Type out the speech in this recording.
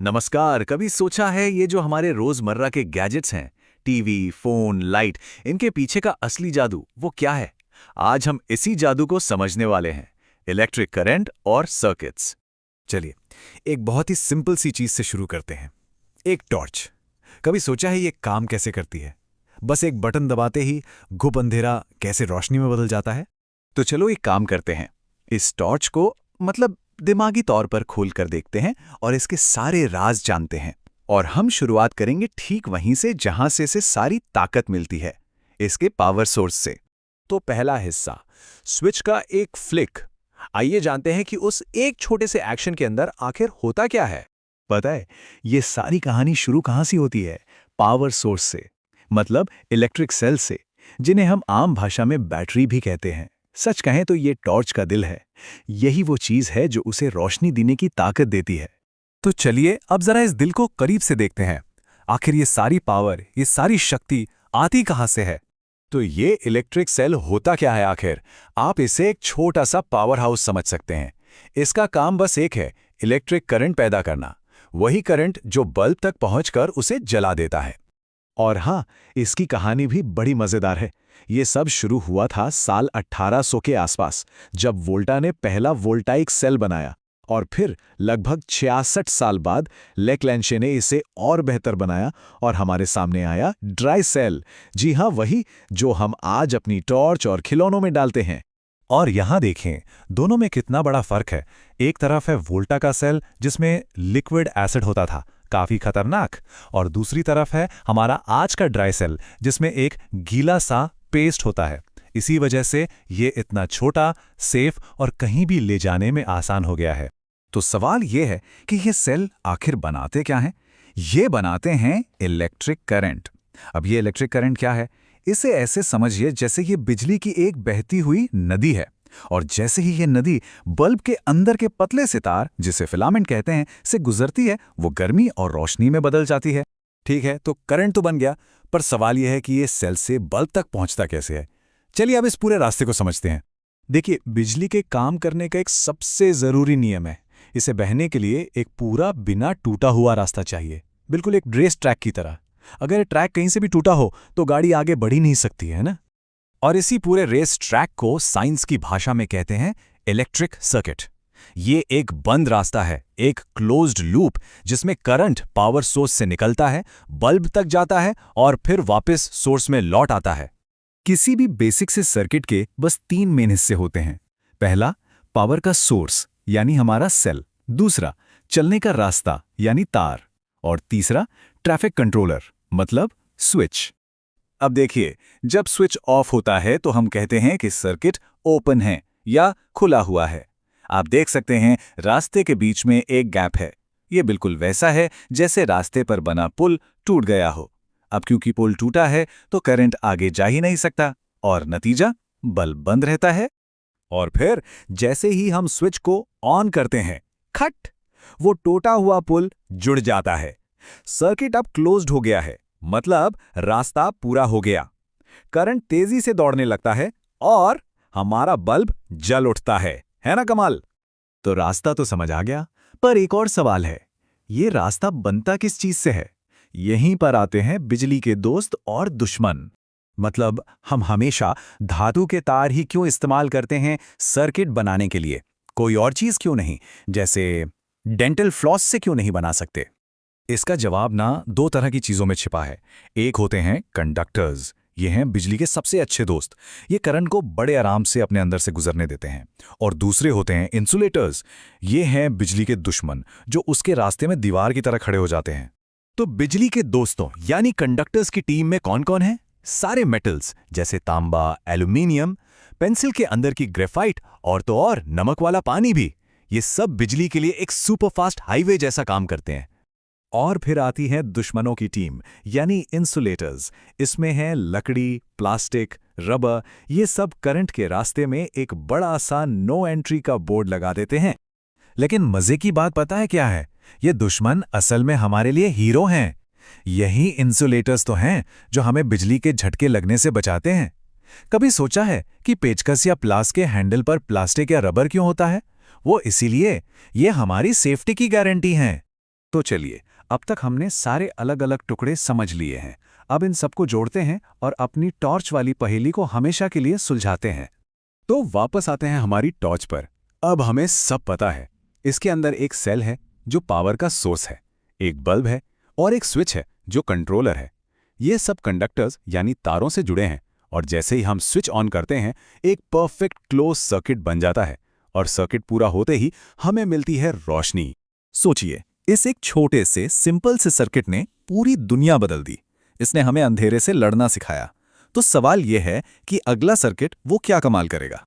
नमस्कार। कभी सोचा है ये जो हमारे रोजमर्रा के गैजेट्स हैं, टीवी, फोन, लाइट, इनके पीछे का असली जादू वो क्या है? आज हम इसी जादू को समझने वाले हैं, इलेक्ट्रिक करंट और सर्किट्स। चलिए, एक बहुत ही सिंपल सी चीज से शुरू करते हैं। एक टॉर्च। कभी सोचा है ये काम कैसे करती है? बस एक बटन दबाते ही घुप अंधेरा कैसे रोशनी में बदल जाता है। तो चलो एक काम करते हैं, इस टॉर्च को दिमागी तौर पर खोल कर देखते हैं और इसके सारे राज जानते हैं। और हम शुरुआत करेंगे ठीक वहीं से जहां से इसे सारी ताकत मिलती है, इसके पावर सोर्स से। तो पहला हिस्सा, स्विच का एक फ्लिक। आइए जानते हैं कि उस एक छोटे से एक्शन के अंदर आखिर होता क्या है। पता है, ये सारी कहानी शुरू कहां से होती है? पावर सोर्स से, मतलब इलेक्ट्रिक सेल से, जिन्हें हम आम भाषा में बैटरी भी कहते हैं। सच कहें तो ये टॉर्च का दिल है। यही वो चीज है जो उसे रोशनी देने की ताकत देती है। तो चलिए अब जरा इस दिल को करीब से देखते हैं। आखिर ये सारी पावर, ये सारी शक्ति आती कहां से है? तो ये इलेक्ट्रिक सेल होता क्या है आखिर? आप इसे एक छोटा सा पावर हाउस समझ सकते हैं। इसका काम बस एक है, इलेक्ट्रिक करंट पैदा करना। वही करंट जो बल्ब तक पहुंचकर उसे जला देता है। और हाँ, इसकी कहानी भी बड़ी मजेदार है। ये सब शुरू हुआ था साल 1800 के आसपास, जब वोल्टा ने पहला वोल्टाइक सेल बनाया। और फिर लगभग 66 साल बाद लेक्लैंशे ने इसे और बेहतर बनाया और हमारे सामने आया ड्राई सेल। जी हाँ, वही जो हम आज अपनी टॉर्च और खिलौनों में डालते हैं। और यहां देखें, दोनों में कितना बड़ा फर्क है। एक तरफ है वोल्टा का सेल जिसमें लिक्विड एसिड होता था, काफी खतरनाक। और दूसरी तरफ है हमारा आज का ड्राई सेल जिसमें एक गीला सा पेस्ट होता है। इसी वजह से ये इतना छोटा, सेफ और कहीं भी ले जाने में आसान हो गया है। तो सवाल ये है कि ये सेल आखिर बनाते क्या हैं? ये बनाते हैं इलेक्ट्रिक करंट। अब ये इलेक्ट्रिक करंट क्या है? इसे ऐसे समझिए जैसे ये बिजली की एक बहती हुई नदी है। और जैसे ही ये नदी बल्ब के अंदर के पतले से तार, जिसे फिलामेंट कहते हैं, से गुजरती है, वो गर्मी और रोशनी में बदल जाती है। ठीक है, तो करंट तो बन गया, पर सवाल यह है कि ये सेल से बल्ब तक पहुंचता कैसे है। चलिए अब इस पूरे रास्ते को समझते हैं। देखिए, बिजली के काम करने का एक सबसे जरूरी नियम है। इसे बहने के लिए एक पूरा बिना टूटा हुआ रास्ता चाहिए, बिल्कुल एक रेस ट्रैक की तरह। अगर ट्रैक कहीं से भी टूटा हो तो गाड़ी आगे बढ़ ही नहीं सकती है ना। और इसी पूरे रेस ट्रैक को साइंस की भाषा में कहते हैं इलेक्ट्रिक सर्किट। ये एक बंद रास्ता है, एक क्लोज्ड लूप, जिसमें करंट पावर सोर्स से निकलता है, बल्ब तक जाता है और फिर वापस सोर्स में लौट आता है। किसी भी बेसिक से सर्किट के बस 3 मेन हिस्से होते हैं। पहला, पावर का सोर्स यानी हमारा सेल। दूसरा, चलने का रास्ता यानी तार। और तीसरा, ट्रैफिक कंट्रोलर मतलब स्विच। अब देखिए, जब स्विच ऑफ होता है तो हम कहते हैं कि सर्किट ओपन है या खुला हुआ है। आप देख सकते हैं रास्ते के बीच में एक गैप है। ये बिल्कुल वैसा है जैसे रास्ते पर बना पुल टूट गया हो। अब क्योंकि पुल टूटा है तो करंट आगे जा ही नहीं सकता और नतीजा, बल्ब बंद रहता है। और फिर जैसे ही हम स्विच को ऑन करते हैं, खट, वो टूटा हुआ पुल जुड़ जाता है। सर्किट अब क्लोज्ड हो गया है, मतलब रास्ता पूरा हो गया। करंट तेजी से दौड़ने लगता है और हमारा बल्ब जल उठता है ना कमाल? तो रास्ता तो समझ आ गया, पर एक और सवाल है, ये रास्ता बनता किस चीज से है? यहीं पर आते हैं बिजली के दोस्त और दुश्मन। मतलब हम हमेशा धातु के तार ही क्यों इस्तेमाल करते हैं सर्किट बनाने के लिए? कोई और चीज क्यों नहीं? जैसे डेंटल फ्लॉस से क्यों नहीं बना सकते? इसका जवाब ना 2 तरह की चीजों में छिपा है। एक होते हैं कंडक्टर्स। ये हैं बिजली के सबसे अच्छे दोस्त। ये करंट को बड़े आराम से अपने अंदर से गुजरने देते हैं। और दूसरे होते हैं इंसुलेटर्स। ये हैं बिजली के दुश्मन, जो उसके रास्ते में दीवार की तरह खड़े हो जाते हैं। तो बिजली के दोस्तों यानी कंडक्टर्स की टीम में कौन कौन है? सारे मेटल्स जैसे तांबा, एल्यूमिनियम, पेंसिल के अंदर की ग्रेफाइट और तो और नमक वाला पानी भी। ये सब बिजली के लिए एक सुपरफास्ट हाईवे जैसा काम करते हैं। और फिर आती है दुश्मनों की टीम यानी इंसुलेटर्स। इसमें है लकड़ी, प्लास्टिक, रबर। ये सब करंट के रास्ते में एक बड़ा सा नो एंट्री का बोर्ड लगा देते हैं। लेकिन मजे की बात पता है क्या है? ये दुश्मन असल में हमारे लिए हीरो हैं। यही इंसुलेटर्स तो हैं जो हमें बिजली के झटके लगने से बचाते हैं। कभी सोचा है कि पेचकस या प्लास के हैंडल पर प्लास्टिक या रबर क्यों होता है? वो इसीलिए, ये हमारी सेफ्टी की गारंटी है। तो चलिए, अब तक हमने सारे अलग अलग टुकड़े समझ लिए हैं। अब इन सबको जोड़ते हैं और अपनी टॉर्च वाली पहेली को हमेशा के लिए सुलझाते हैं। तो वापस आते हैं हमारी टॉर्च पर। अब हमें सब पता है। इसके अंदर एक सेल है जो पावर का सोर्स है, एक बल्ब है और एक स्विच है जो कंट्रोलर है। ये सब कंडक्टर्स यानी तारों से जुड़े हैं और जैसे ही हम स्विच ऑन करते हैं एक परफेक्ट क्लोज सर्किट बन जाता है और सर्किट पूरा होते ही हमें मिलती है रोशनी। सोचिए, इस एक छोटे से सिंपल से सर्किट ने पूरी दुनिया बदल दी। इसने हमें अंधेरे से लड़ना सिखाया। तो सवाल यह है कि अगला सर्किट वो क्या कमाल करेगा।